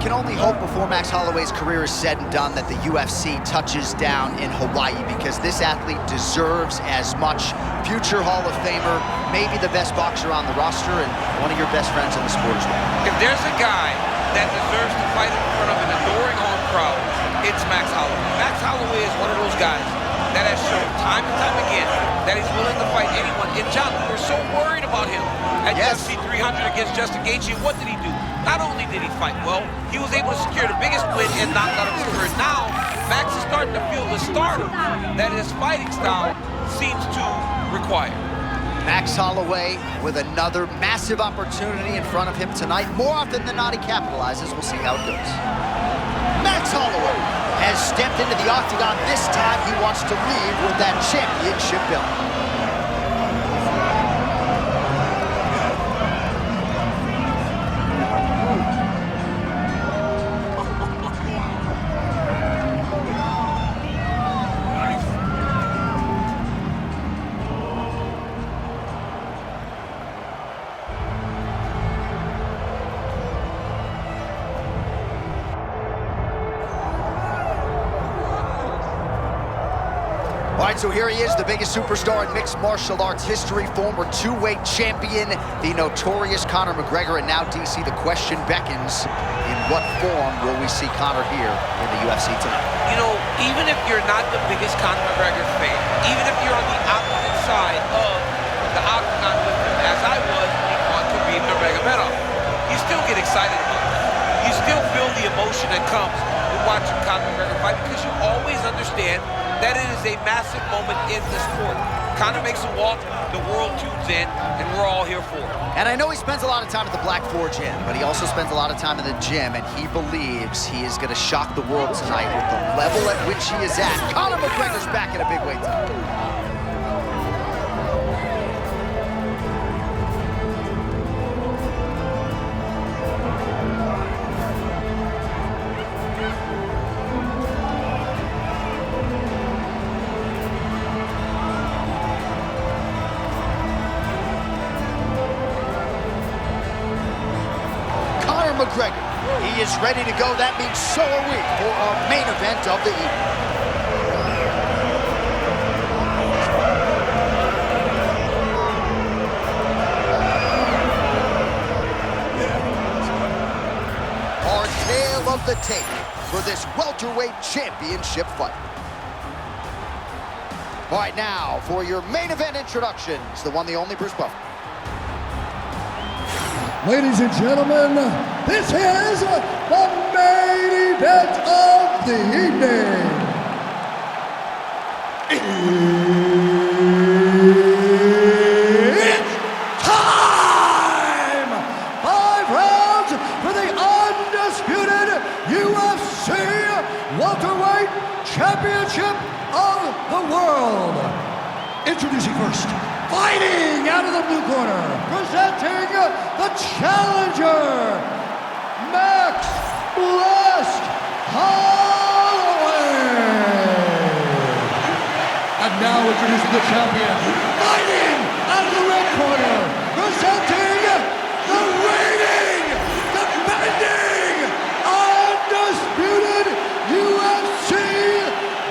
can only hope before Max Holloway's career is said and done that the UFC touches down in Hawaii, because this athlete deserves as much. Future Hall of Famer, maybe the best boxer on the roster, and one of your best friends in the sport as well. If there's a guy that deserves to fight in front of an adoring home crowd, it's Max Holloway. Max Holloway is one of those guys that has shown time and time again that he's willing to fight anyone. And John, we were so worried about him at UFC 300 against Justin Gaethje. What did he do? Not only did he fight well, he was able to secure the biggest win and knock out of his career. Now, Max is starting to feel the stardom that his fighting style seems to require. Max Holloway with another massive opportunity in front of him tonight. More often than not, he capitalizes. We'll see how it goes. Max Holloway has stepped into the octagon. This time he wants to leave with that championship belt. All right, so here he is, the biggest superstar in mixed martial arts history, former two-weight champion, the notorious Conor McGregor. And now, DC, the question beckons, in what form will we see Conor here in the UFC tonight? You know, even if you're not the biggest Conor McGregor fan, even if you're on the opposite side of the octagon with him, as I was when he fought Khabib Nurmagomedov, you still get excited about it. You still feel the emotion that comes with watching Conor McGregor fight, because you always understand that it is a massive moment in the sport. Conor makes a walk, the world tunes in, and we're all here for it. And I know he spends a lot of time at the Black Forge Inn, but he also spends a lot of time in the gym, and he believes he is going to shock the world tonight with the level at which he is at. Conor McGregor's back at a big weight time. McGregor, he is ready to go. That means so are we for our main event of the evening. Our tale of the tape for this welterweight championship fight. All right, now for your main event introductions, the one, the only Bruce Buffer. Ladies and gentlemen, this is the main event of the evening. It's time! 5 rounds for the undisputed UFC Welterweight Championship of the World. Introducing first, fighting out of the blue corner, presenting the challenger, Max Blessed Holloway. And now introducing the champion, fighting out of the red corner, presenting the reigning, defending, undisputed UFC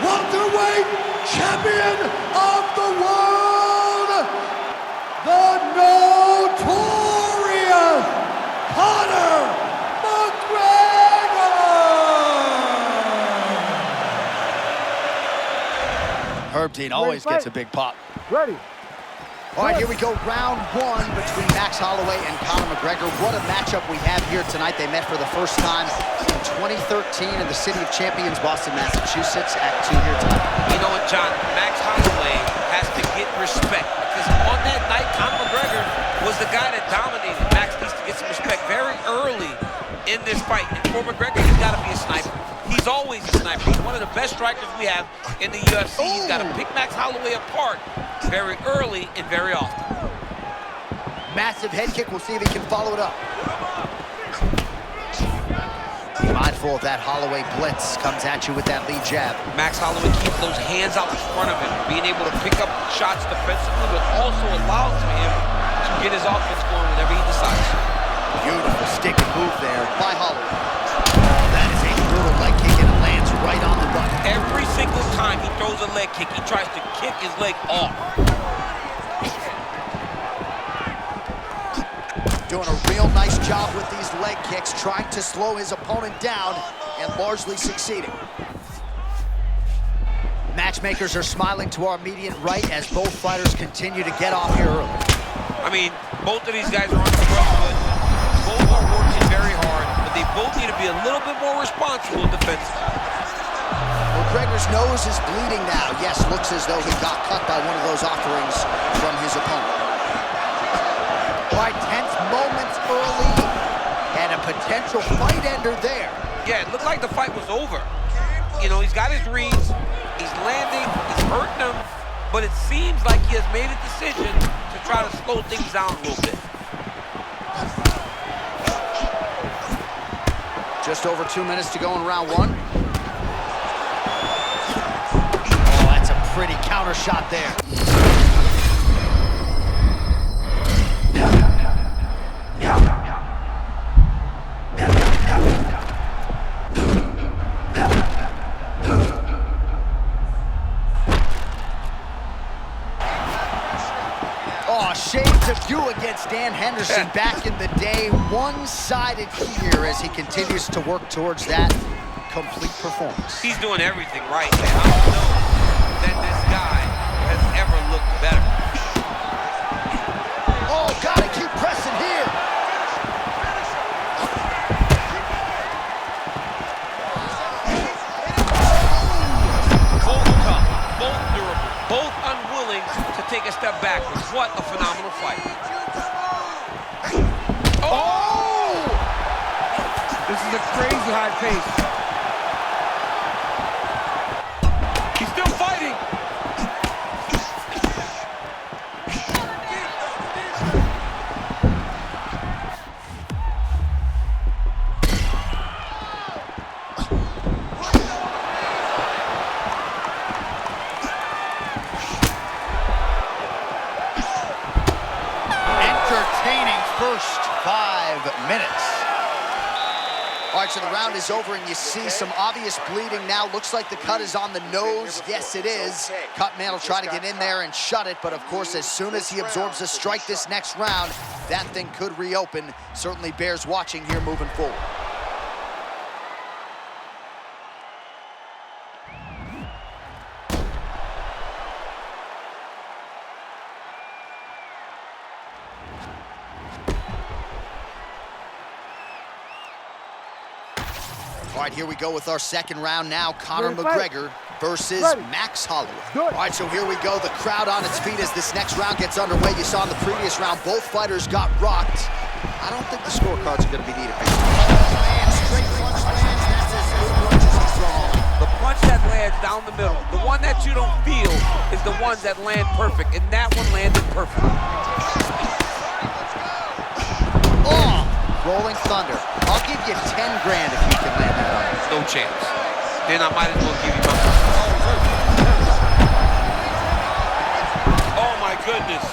welterweight champion of the world, the notorious Conor McGregor! Herb Dean always gets a big pop. Ready. All right, here we go, round 1 between Max Holloway and Conor McGregor. What a matchup we have here tonight. They met for the first time in 2013 in the city of champions, Boston, Massachusetts, Act 2 here tonight. You know what, John? Max Holloway has to get respect, because on that night, Conor McGregor was the guy that dominated. Max needs to get some respect very early in this fight. And for McGregor, he's got to be a sniper. He's always a sniper. He's one of the best strikers we have in the UFC. He's got to pick Max Holloway apart very early and very often. Massive head kick. We'll see if he can follow it up. Be mindful of that Holloway blitz. Comes at you with that lead jab. Max Holloway keeps those hands out in front of him, being able to pick up shots defensively, but also allows him to get his offense going whenever he decides. Beautiful stick and move there by Holloway. kick. He tries to kick his leg off. Doing a real nice job with these leg kicks, trying to slow his opponent down and largely succeeding. Matchmakers are smiling to our immediate right as both fighters continue to get off here early. I mean, both of these guys are on the front foot. Both are working very hard, but they both need to be a little bit more responsible defensively. McGregor's nose is bleeding now. Yes, looks as though he got cut by one of those offerings from his opponent. All right, tense moments early, and a potential fight ender there. Yeah, it looked like the fight was over. You know, he's got his reads, he's landing, he's hurting him, but it seems like he has made a decision to try to slow things down a little bit. Just over 2 minutes to go in round one. Oh, that's a pretty counter shot there. Shades of you against Dan Henderson back in the day. One-sided here as he continues to work towards that complete performance. He's doing everything right, man. I don't know that this guy has ever looked better. Oh, gotta keep pressing here. Both tough, both durable, both unwilling to take a step backwards. What a phenomenal fight. Oh! This is a crazy high pace. He's still fighting. First 5 minutes. All right, so the round is over, and you see some obvious bleeding now. Looks like the cut is on the nose. Yes, it is. Cutman will try to get in there and shut it, but of course, as soon as he absorbs a strike this next round, that thing could reopen. Certainly bears watching here moving forward. All right, here we go with our second round now. Conor McGregor versus Max Holloway. All right, so here we go. The crowd on its feet as this next round gets underway. You saw in the previous round, both fighters got rocked. I don't think the scorecards are going to be needed. Straight punch lands. That's as good punch as he's thrown. The punch that lands down the middle, the one that you don't feel, is the ones that land perfect, and that one landed perfect. Oh, rolling thunder. I'll give you 10 grand if you can land that on. No chance. Then I might as well give you my... Oh my goodness.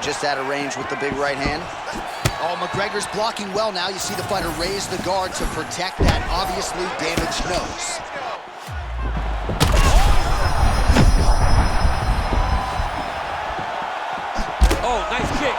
Just out of range with the big right hand. Oh, McGregor's blocking well now. You see the fighter raise the guard to protect that obviously damaged nose. Oh, nice kick.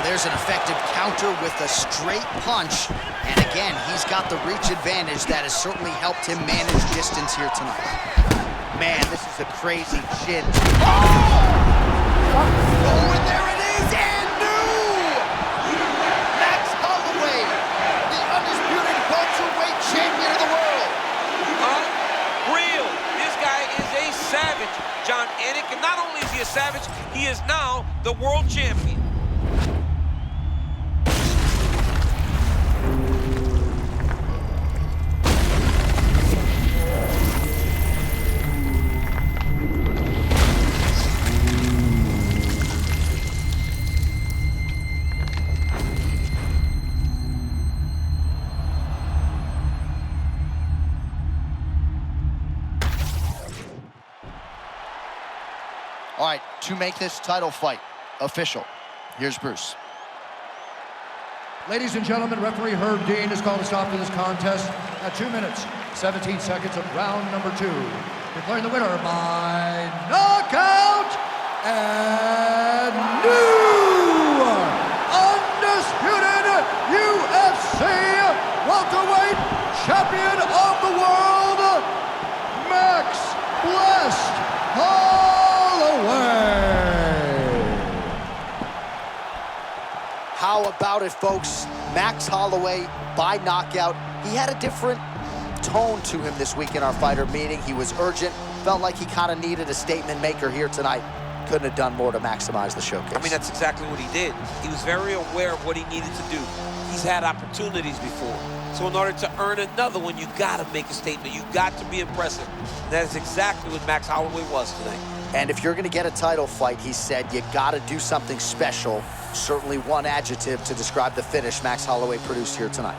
There's an effective counter with a straight punch. And again, he's got the reach advantage that has certainly helped him manage distance here tonight. Man, this is a crazy chin. Oh, and there it is, and new! Max Holloway, the undisputed welterweight champion of the world. Unreal. This guy is a savage, John Anik. And not only is he a savage, he is now the world champion. All right, to make this title fight official, here's Bruce. Ladies and gentlemen, referee Herb Dean has called a stop to this contest at 2 minutes, 17 seconds of round number 2. Declaring the winner by knockout and new undisputed UFC welterweight champion of the world, Max Blessed Holloway. How about it, folks? Max Holloway by knockout. He had a different tone to him this week in our fighter meeting. He was urgent, felt like he kind of needed a statement maker here tonight. Couldn't have done more to maximize the showcase. I mean, that's exactly what he did. He was very aware of what he needed to do. He's had opportunities before. So in order to earn another one, you got to make a statement. You got to be impressive. And that is exactly what Max Holloway was tonight. And if you're going to get a title fight, he said, you got to do something special. Certainly one adjective to describe the finish Max Holloway produced here tonight.